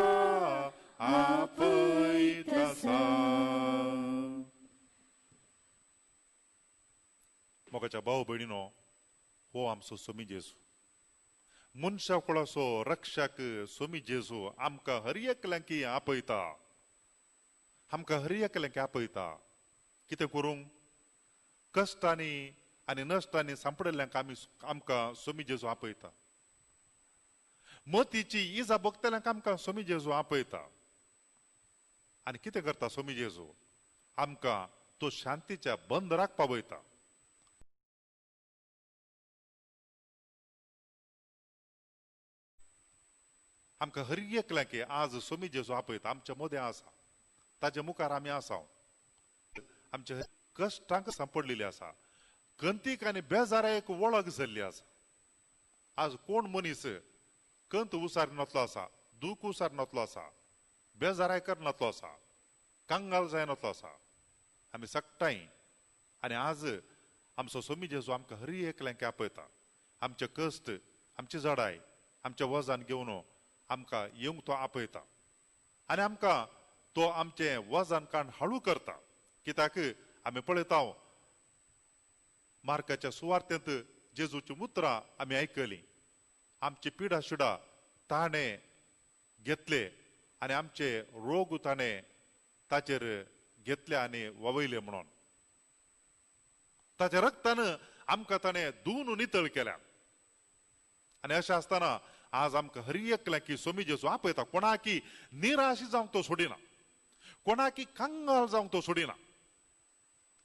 आपयतसा मोगाच्या भाऊ भयणीनो हो आमचो स्वामी जेजू मनशा कुळासो रक्षक स्वामी जेजू आमकां हर एकल्यांकी आपयता आमकां हर एकल्यांकी आपयता कितें करूंक कश्टांनी आनी नश्टांनी सांपडल्ल्यांक आमकां स्वामी जेजू आपयता मतीची इजा भोगतल्यांक आमकां स्वामी जेजू आपयता आनी कितें करता स्वामी जेजू आमकां तो शांतीच्या बंदराक पावयता आमकां हर एकल्यांकी आज स्वामी जेजू आपयता आमच्या मदें आसा ताचे मुखार आमी आसा आमच्या कश्टांक सांपडलेली आसा कंतीक आनी बेजाराक वळख जाल्ली आसा आज कोण मनीस कंत उसारनातलो आसा दूख उसारनातलो आसा बेजारायकर नातलो आसा कांगाल जायनातलो आसा आमी सगटाय आनी आज आमचो स्वामी जेजू आमकां हर एकल्यांक आपयता आमचे कश्ट आमची जडाय आमच्या वजान घेवन आमकां येवंक तो आपयता आनी आमकां तो आमचे वजन काण हळू करता कित्याक आमी पळयता मार्काच्या सुवार्तेंत जेजूची उतरां आमी आयकली आमची पिडा शिडा ताणे घेतले आनी आमचे रोग ताणे ताचेर घेतले आनी ववयले म्हणून ताच्या रक्तान आमकां ताणे धुवन नितळ केल्या आनी अशें आसतना आज आमकां हर एकल्यांकी स्वामी जेजू आपयता कोणाकी निराश जावंक तो सोडिना कोणाकी कांगाल जावंक तो सोडिना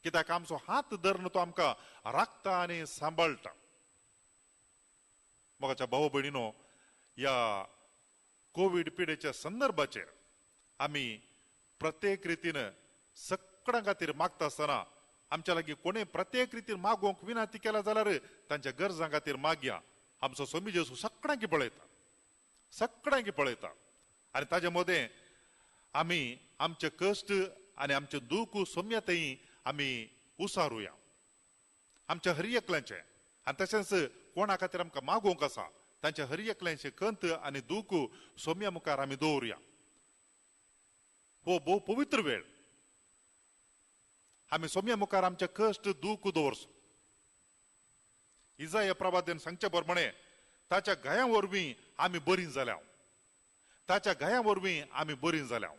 कित्याक आमचो हात धरून तो आमकां राखता आनी सांबाळटा मोगाच्या भाऊ भयणीनो या कोविड पिडेच्या संदर्भाचेर आमी प्रत्येक रितीन सगळ्यां खातीर मागता आसतना आमच्या लागीं कोणें प्रत्येक रितीन मागोवंक विनंती केल्या जाल्यार तांच्या गरजां खातीर मागया आमचो स्वामी जेजू सगळ्यांकी पळयता आनी ताजे मदें आमी आमचे कश्ट आनी आमचे दूख सोम्यतेय आमी उसारुया आमच्या हर एकल्यांचे आनी तशेंच कोणा खातीर आमकां मागोवंक आसा तांचे हर एकल्यांचे कंत आनी दूख सोम्या मुखार आमी दवरुया हो भोव पवित्र वेळ आमी सोम्या मुखार आमचे कश्ट दूख दवरचो इजाया प्रवादीन सांगचे प्रमाणे ताच्या गायां वरवीं आमी बरीं जाल्या ताच्या गायां वरवीं आमी बरीं जाल्या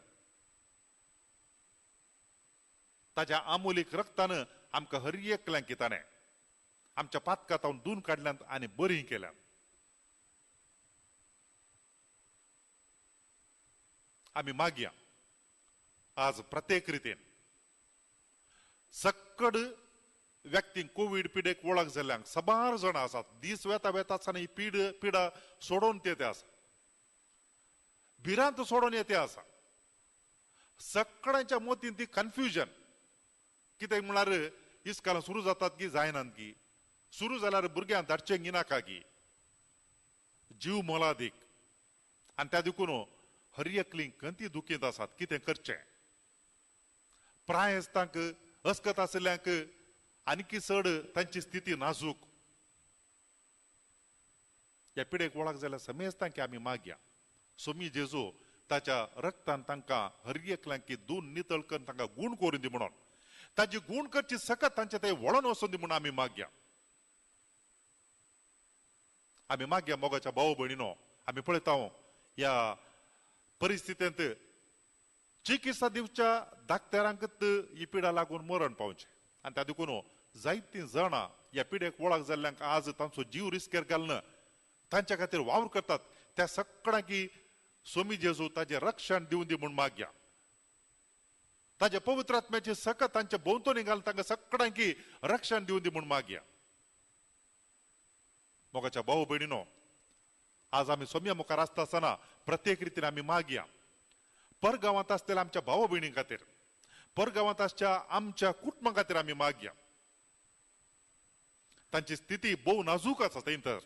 ताच्या आमोलीक रक्तान आमकां हर एकल्यांक ताणें आमच्या पातकांतावन धुवन काडल्यात आनी बरीं केल्यात आमी मागया आज प्रत्येक रितीन सकड व्यक्तींक कोविड पिडेक वळख जाल्ल्यांक सबार जाण आसात दीस वेता आसतना ही पिडा सोडोवन येते आसा भिरांत सोडोवन येते आसा सगळ्यांच्या मतीन ती कन्फ्युजन कित्याक म्हळ्यार इस्कालां सुरू जातात की जायनात की सुरू जाल्यार भुरग्यांक धाडचें गिनाका की जीव मोलादीक आणि त्या देखून हर एकली कंती दुखीत आसात कितें करचें प्रायस्तांक अस्कत आसल्यांक आणखी चड तांची स्थिती नाजूक या पिढेक वळख जाल्यार समेस्तांकी आमी मागया सोमी जेजू ताच्या रक्तान तांकां हर एकल्यांकी दून नितळ करून तांकां गूण करून दी म्हणून ताची गूण करची सकत तांचे थंय वळोन वचून दी म्हणून आमी मागया आमी मागया मोगाच्या भाव भयणीनो आमी पळयता या परिस्थितींत चिकित्सा दिवच्या धाकट्यारांक ही पिडा लागून मरण पावचें आनी त्या देखून जायतीं जाणां ह्या पिडेक वळख जाल्ल्यांक आज तांचो जीव रिस्केर घालना तांच्या खातीर वावर करतात त्या सगळ्यांकी सोमी जेजू ताजें रक्षण दिवन दी म्हूण मागया ताजे पवित्र आत्म्याची सकत तांच्या भोंवतणी घालून तांकां सगळ्यांकी रक्षण दिवन दी म्हूण मागया मोगाच्या भाऊ भयणीनो आज आमी सोम्या मुखार आसता आसतना प्रत्येक रितीन आमी मागया परगांवांत आसलेल्या आमच्या भाव भयणी खातीर परगांवांत आसच्या आमच्या कुटुंबा खातीर आमी मागया तांची स्थिती भोव नाजूक आसा थंय तर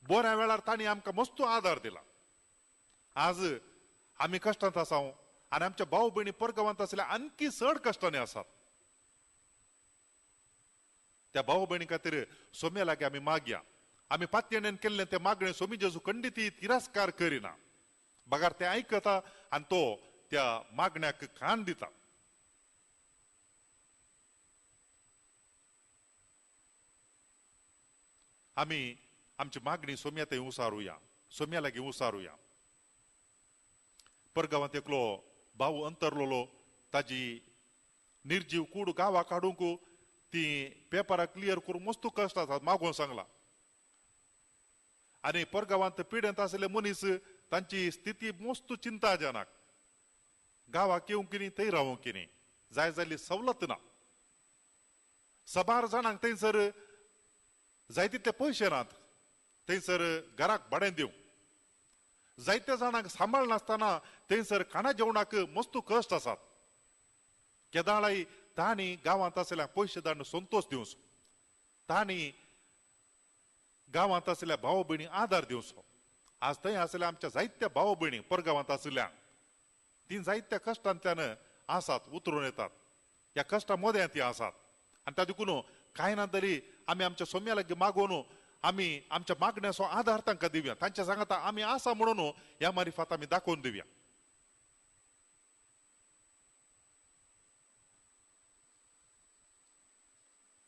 बऱ्या वेळार तांणी आमकां मस्तो आदार दिला आज आमी कश्टांत आसा आनी आमच्या भाव भयणी परगांवांत आसल्या आणखी चड कश्टांनी आसात त्या भाव भयणी खातीर सोम्या लागी आमी मागया आमी पातयेण्यान केल्लें तें मागणें सोमी जेजू खंडित तिरस्कार करिना बगार तें आयकता आनी तो त्या मागण्याक कान दिता आमी आमची मागणी सोम्या थंय उसारुया सोम्या लागीं उसारुया परगांवांत एकलो भाव अंतरलोलो ताजी निर्जीव कूड गांवां काडूंक ती पेपराक क्लियर करूंक मस्त कश्ट आसात मागोवन सांगला आनी परगांवांत पिडेंत आसले मनीस तांची स्थिती मस्त चिंताजनक गांवाक येवंक किनी थंय रावूंक किनी जाय जाल्ली सवलत ना सबार जाणांक थंयसर जाय तितले पयशे नात थंयसर घराक भाडें दिवंक जायत्या जाणांक सांबाळ नासतना थंयसर खाणा जेवणाक मस्त कश्ट आसात केदाळाय तांणी गांवांत आसल्यांक पयशे धाडून संतोश दिवचो तांणी गांवांत आसल्या भाव भयणी आदार दिवचो आज थंय आसल्या आमच्या जायत्या भाव भयणी परगांवांत आसल्यांक ती जायत्या कश्टांतल्यान आसात उतरून येतात ह्या कश्टा मदें ती आसात आनी त्या देखून कांय ना तरी आमी आमच्या सोम्या लागीं मागोवन आमी आमच्या मागण्याचो आधार तांकां दिवया तांच्या सांगाता आमी आसा म्हणून ह्या मारिफात आमी दाखोवन दिवया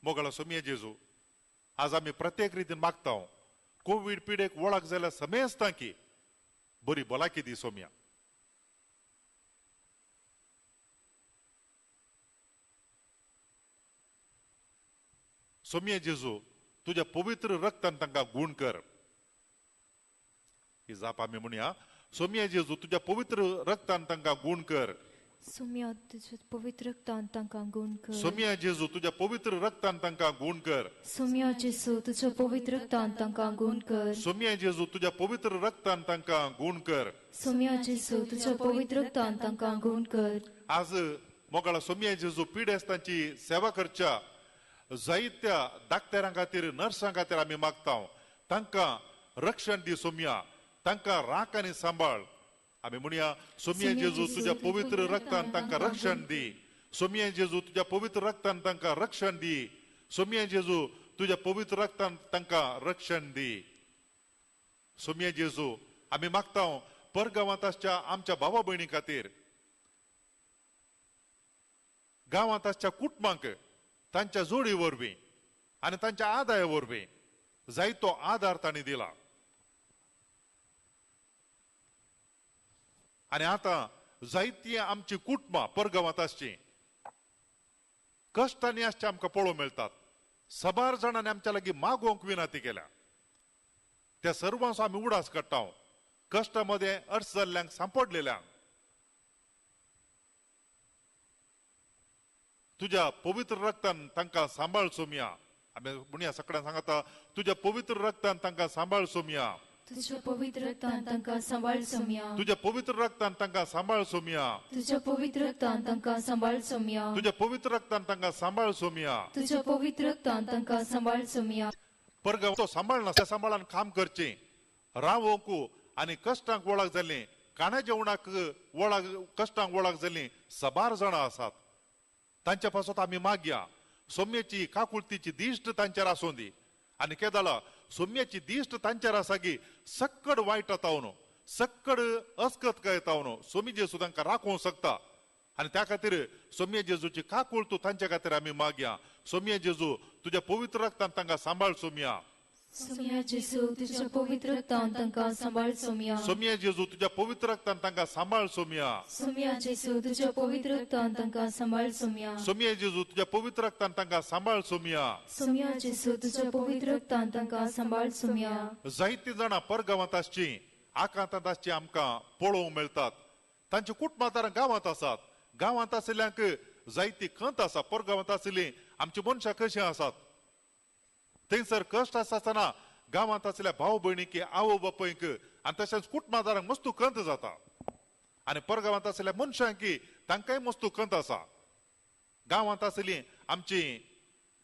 मोगळा सोम्या जेजू आज आमी प्रत्येक रितीन मागता कोविड पिडेक वळख जाल्यार समेस्तांकी बरी भलायकी दी सोम्या सोम्या जेजू तुझ्या पवित्र रक्तान तांकां गूण कर ही जाप आमी म्हणया सोम्या जेजू तुझ्या पवित्र रक्तान तांकां गूण कर सोम्या तुझ्या पवित्र रक्तान तांकां गूण कर सोम्या जेजू तुझ्या पवित्र रक्तान तांकां गूण कर सोम्या जेजू तुझ्या पवित्र रक्तान तांकां गूण कर सोम्या जेजू तुझ्या पवित्र रक्तान तांकां गूण कर सोम्या जेजू तुझ्या पवित्र रक्तान तांकां गूण कर आज मोगळा सोम्या जेजू पिडेस्तांची सेवा करच्या जायत्या धाकट्यारां खातीर नर्सां खातीर आमी मागता तांकां रक्षण दी सोम्या तांकां राख आनी सांबाळ आमी म्हणया सोम्या जेजू तुझ्या पवित्र रक्तान तांकां रक्षण दी सोम्या जेजू तुझ्या पवित्र रक्तान तांकां रक्षण दी सोम्या जेजू तुझ्या पवित्र रक्तान तांकां रक्षण दी सोम्या जेजू आमी मागता परगांवांत आसच्या आमच्या भावा भयणी खातीर गांवांत आसच्या कुटुंबांक तांच्या जोडी वरवीं आनी तांच्या आदाया वरवीं जायतो आदार तांणी दिला आनी आतां जायतीं आमची कुटुंबां परगांवांत आसची कश्टांनी आसचे आमकां पळोवंक मेळटात सबार जाणांनी आमच्या लागीं मागोवंक विनंती केल्या त्या सर्वांचो आमी उडास काडटा कश्टा मध्ये अर्थ जाल्ल्यांक सांपडलेल्यांक तुझ्या पवित्र रक्तान तांकां सांबाळ सोम्या आमी म्हणया सगळ्यांक सांगता तुझ्या पवित्र रक्तान तांकां सांबाळ सोम्या तुझ्या पवित्र रक्तान तांकां सांबाळ सोम्या तुझ्या पवित्र रक्तान तांकां सांबाळ सोम्या तुझ्या पवित्र रक्तान तांकां सांबाळ सोम्या तुझ्या पवित्र रक्तान तांकां सांबाळ सोम्या तुझ्या पवित्र रक्तान तांकां सांबाळ सोम्या परगांव तो सांबाळ नासल्या सांबाळान काम करचें रावोंकू आणि कष्टांक वळख जाल्ली काना जेवणाक वळख कष्टांक वळख जाल्ली सबार जाणां आसात तांच्या पासत आमी मागया सोम्याची काकुळतीची दिश्ट तांचेर आसूं दी आणि केदाला सोम्याची दिश्ट तांचेर आसा की सक्कड वायट तावन सक्कड अस्कत काय तावन सोमी जेजू तांकां राखोवंक शकता आणि त्या खातीर सोम्या जेजूची काकूळ तूं तांच्या खातीर आमी मागया सोम्या जेजू तुझ्या पवित्र रक्तान तांकां सांबाळ सोम्या सोम्या जेजू तुझ्या पवित्र रक्तान तांकां सांबाळ सोम्या सोम्या जेजू तुझ्या पवित्र रक्तान तांकां सांबाळ सोम्या सोम्या जेजू तुझ्या पवित्र रक्तान तांकां सांबाळ सोम्या सोम्या जेजू तुझ्या पवित्र रक्तान तांकां सांबाळ सोम्या सोम्या जेजू तुझ्या पवित्र रक्तान तांकां सांबाळ सोम्या जायतीं जाणां परगांवांत आसची आकांतांत आसची आमकां पळोवंक मेळटात तांची कुटुंबातारां गांवांत आसात गांवांत आशिल्ल्यांक जायती खंत आसा परगांवांत आशिल्लीं आमची मनशां कशीं आसात थंयसर कश्ट आसतना गांवांत आशिल्ल्या भाव भयणीक आवय बापयक आनी तशेंच कुटुंबादारांक मस्तू खंत जाता आनी परगांवांत आशिल्ल्या मनशांक तांकांय मस्तू खंत आसा गांवांत आशिल्लीं आमची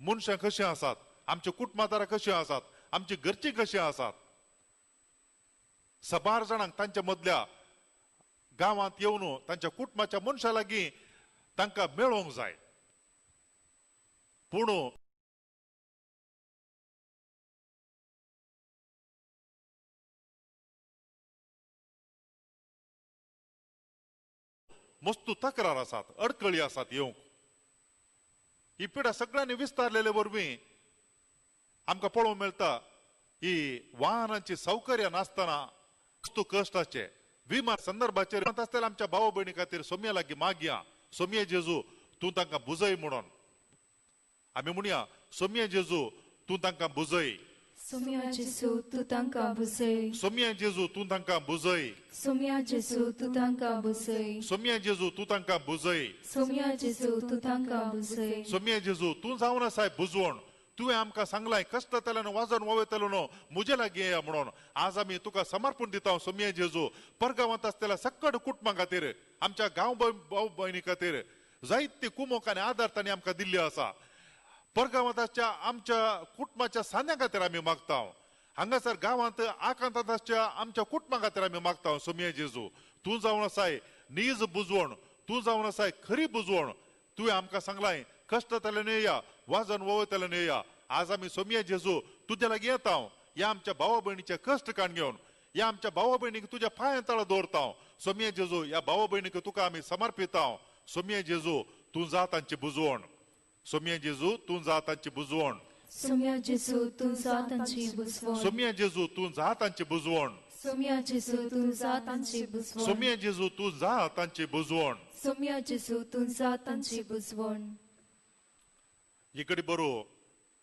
मनशां कशीं आसात आमची कुटुंबादारां कशीं आसात आमची घरचीं कशीं आसात सबार जाणांक तांच्या मदल्या गांवांत येवन तांच्या कुटुंबाच्या मनशां लागीं तांकां मेळोवंक जाय पूण मस्तू तक्रार आसात अडकळी आसात येवंक ही पिढा सगळ्यांनी विस्तारलेले वरवीं आमकां पळोवंक मेळटा ही वाहनांची सौकर्य नासतना मस्तू कश्टाचे विमा संदर्भाचेर आसतना आमच्या भाव भयणी खातीर सोम्या लागीं मागया सोम्या जेजू तूं तांकां बुजय म्हणून आमी म्हणया सोम्या जेजू तूं तांकां बुजय सोम्या जेजू तूं तांकां बुजय सोम्या जेजू तूं तांकां बुजय सोम्या जेजू तूं तांकां बुजय सोम्या जेजू तूं तांकां बुजय सोम्या जेजू तूं तांकां बुजय सोम्या जेजू तूं जावन आसाय बुजवण तुवें आमकां सांगलाय कश्ट तेल्यान वाजोन वोवयतलो न्हू म्हजे लागीं येया म्हणून आज आमी तुका समर्पण दिता सोम्या जेजू परगांवांत आसलेल्या सक्कड कुटुंबां खातीर आमच्या गांव भाव भयणी खातीर जायती कुमोक आनी आदार तांणी आमकां दिल्ली आसा परगांवांतच्या आमच्या कुटुंबाच्या सान्या खातीर आमी मागता हांगासर गांवांत आकांतांत आसच्या आमच्या कुटुंबा खातीर आमी मागता सोम्या जेजू तूं जावन आसाय नीज बुजवण तूं जावन आसाय खरी बुजवण तुवें आमकां सांगलाय कश्ट तेल्यान येया वाजोन वोवयतल्यान येया आज आमी सोम्या जेजू तुज्या लागीं येता ह्या आमच्या भावा भयणीचे कश्ट काण घेवन ह्या आमच्या भावा भयणीक तुज्या पांया तळा दवरता सोम्या जेजू ह्या भावा भयणीक तुका आमी समर्पिता सोम्या जेजू तूं जा तांची बुजवण सोम्या जेजू तूं जा तांची बुजवण सोम्या जेजू तूं जा तांची बुजवण सोम्या जेजू तूं जा तांची बुजवण सोम्या जेजू तूं जा तांची बुजवण सोम्या जेजू तूं जा तांची बुजवण सोम्या जेजू तूं जा तांची बुजवण इकडे बरो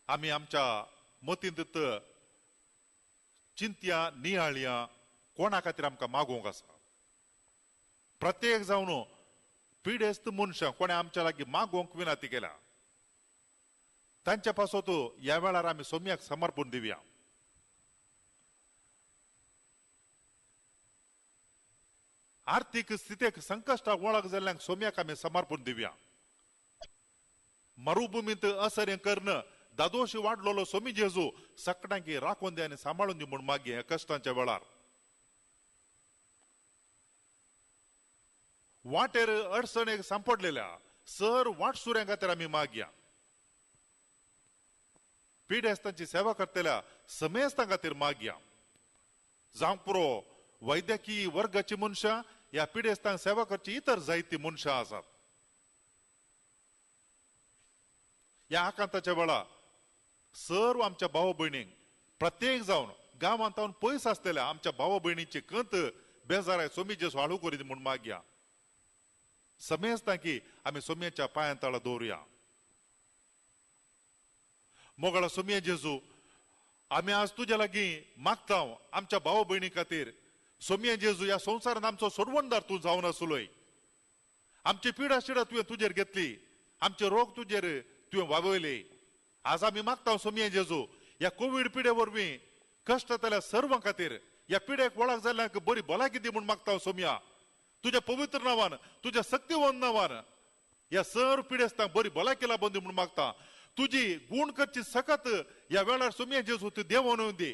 आमी आमच्या मतींत चिंत्या नियाळ्या कोणा खातीर आमकां मागोवंक आसा प्रत्येक जावन पिडेस्त मनशां कोणे आमच्या लागीं मागोवंक विनंती केल्या तांच्या पासत ह्या वेळार आमी सोम्याक समर्पण दिवया आर्थीक स्थितीक संकश्टाक वळख जाल्ल्यांक सोम्याक आमी समर्पण दिवया मरुभुमींत असर्य कर्ण दादोशी वाडलेलो सोमी जेजू सगळ्यांक राखून दी आनी सांबाळून दी म्हूण मागया ह्या कश्टांच्या वेळार वाटेर अडचणेक सांपडलेल्या सर वाटसुऱ्यां खातीर आमी मागया पिडेस्तांची सेवा करतल्या समेस्तां खातीर मागया जावं पुरो वैद्यकीय वर्गाची मनशां ह्या पिडेस्तांक सेवा करची इतर जायती मनशां आसात ह्या आकांताच्या वेळा सर्व आमच्या भाव भयणींक प्रत्येक जावन गांवांत पयस आसलेल्या आमच्या भाव भयणीची कंत बेजाराय सोमी जेजू हाळू करी म्हूण मागया समेस्तांकी आमी सोम्याच्या पांया तळा दवरुया मोगळा सोम्या जेजू आमी आज तुज्या लागीं मागता आमच्या भाव भयणी खातीर सोम्या जेजू ह्या संवसारांत आमचो सोडवणदार तूं जावन आसलोय आमची पिडा शिडा तुवें तुजेर घेतली आमचे रोग तुजेर तुवें वावयले आज आमी मागता सोम्या जेजू ह्या कोविड पिडे वरवीं कश्ट जाल्या सर्वां खातीर ह्या पिड्याक वळख जाल्ल्यांक बरी भलायकी दी म्हूण मागता सोम्या तुज्या पवित्र नांवान तुज्या शक्तिवन नांवान ह्या सर्व पिडेस्तांक बरी भलायकी लाभून दी म्हूण मागता तुजी गुण करची सकत ह्या वेळार सोम्या जेजू तूं देव म्हणून दी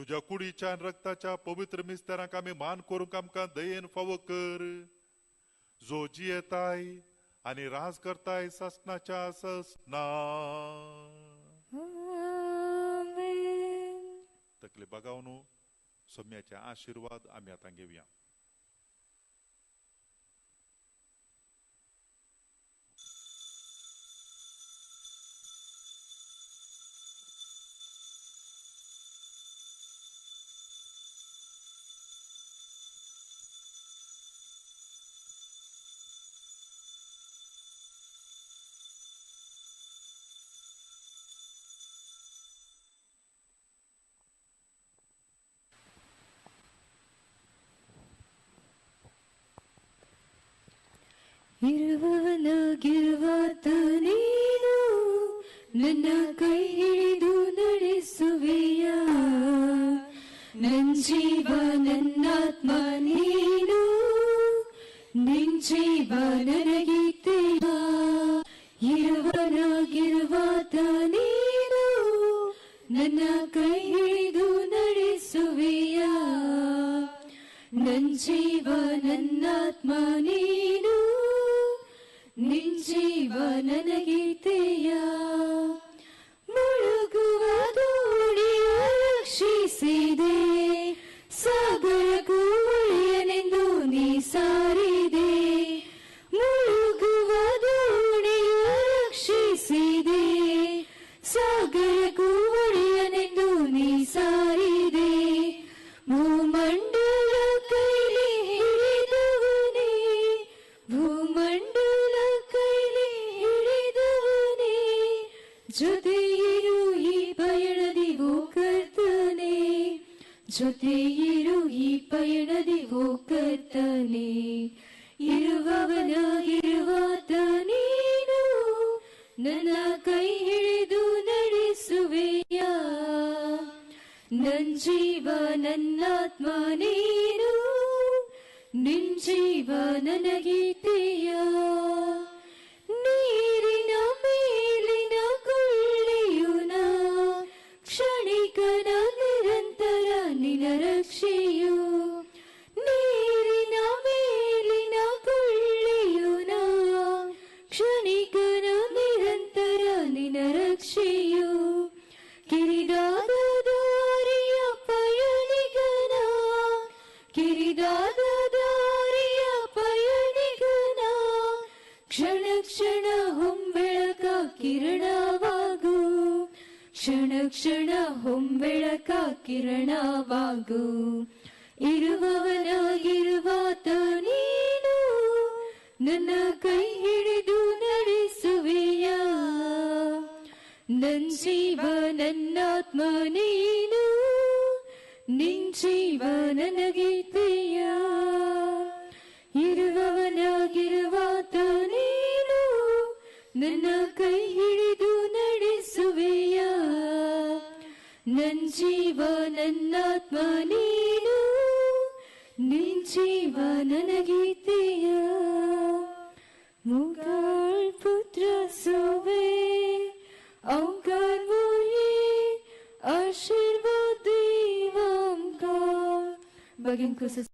तुझ्या कुडीच्या आणि रक्ताच्या पवित्र मिस्त्यारांक आम्ही मान करूंक आमकां दयेन फावो कर, जो जियेताय आणि राज करताय ससनाच्या ससना. आमेन. तकले बघाव न्हू सोम्याचे आशीर्वाद आम्ही आता घेऊया. ಇರುವವನಾಗಿರುವಾತ ನೀನು ನನ್ನ ಕೈ ಹಿಡಿದು ನಡೆಸುವೆಯ, ನನ್ ಜೀವ ನನ್ನಾತ್ಮ ನೀನು, ನಿನ್ ಜೀವ ನನಗೀತೆಯ. ಇರುವವನಾಗಿರುವಾತ ನೀನು ನನ್ನ ಕೈ ಹಿಡಿದು ನಡೆಸುವೆಯ, ನನ್ ಜೀವ ನನ್ನಾತ್ಮ ನೀನು, ನಿನ್ ಜೀವ ನನಗೀತೆಯ. ಮುಳುಗುವ ದೋಣಿಯ ರಕ್ಷಿಸಿದೆ, ಸಾಗರಕ್ಕೂ ಉಳಿಯನೆಂದು ನೀ ಸಾರಿದೆ. ಮುಳುಗುವ ದೋಣಿಯ ರಕ್ಷಿಸಿದೆ, ಸಾಗರಕ್ಕೂ ಉಳಿಯನೆಂದು ನೀ ಸಾರಿದೆ. ಭೂಮಂಡಲ ಕೈಲಿ ಹಿಡಿದವನೇ, ಭೂಮಂಡಲ ಕೈಲಿ ಹಿಡಿದವನೇ, ಜೊತೆಯಿರು ಈ ಪಯಣದಿ ಓ ಕರ್ತನೇ, ಜೊತೆಯಿರು ಈ ಪಯಣದಿ ಓ ಕರ್ತನೇ. ಇರುವವನಾಗಿರುವಾತ ನೀನು ನನ್ನ ಕೈ ಹಿಡಿದು ನಡೆಸುವೆಯ, ನನ್ ಜೀವ ನನ್ನಾತ್ಮ ನೀನು, ನಿನ್ ಜೀವ ನನಗೀತೆಯ. ನೀರಿನ ಮೇಲಿನ ಕೊಳ್ಳಿಯುನ, ಕ್ಷಣಿಕನ ನಿರಂತರ ನಿನ ರಕ್ಷೆಯು. ನೀರಿನ ಮೇಲಿನ ಕೊಳ್ಳಿಯುನ, ಕ್ಷಣಿಕನ ನಿರಂತರ ನಿನ ರಕ್ಷೆಯು. ಕಿರಿದಾದ ದಾರಿಯ ಪಯಣಿಗನ, ಕಿರಿದಾದ ದಾರಿಯ ಪಯಣಿಗನ, ಕ್ಷಣ ಕ್ಷಣ ಹೊಂಬೆಳಕ ಕಿರಣವಾಗು, ಕ್ಷಣ ಕ್ಷಣ ಹೊಂಬೆಳಕ ಕಿರಣವಾಗು. ಇರುವವನಾಗಿರುವಾತ ನೀನು ನನ್ನ ಕೈ ಹಿಡಿದು ನಡೆಸುವೆಯ, ನನ್ ಜೀವ ನನ್ನಾತ್ಮ ನೀನು, ನಿನ್ ಜೀವ ನನಗೀತೆಯ. ಇರುವವನಾಗಿರುವಾತ ನೀನು ನನ್ನ ಕೈ ಹಿಡಿದು ನಡೆಸುವೆಯ, ನನ್ ಜೀವ ನನ್ನಾತ್ಮ ನೀನು, ನಿನ್ ಜೀವ ನನಗೀತೆಯ. ಮುಗಾಳ್ ಪುತ್ರ ಸೋವೆ Angkarwoye asyirwad Dewa Engkau. Bagian khusus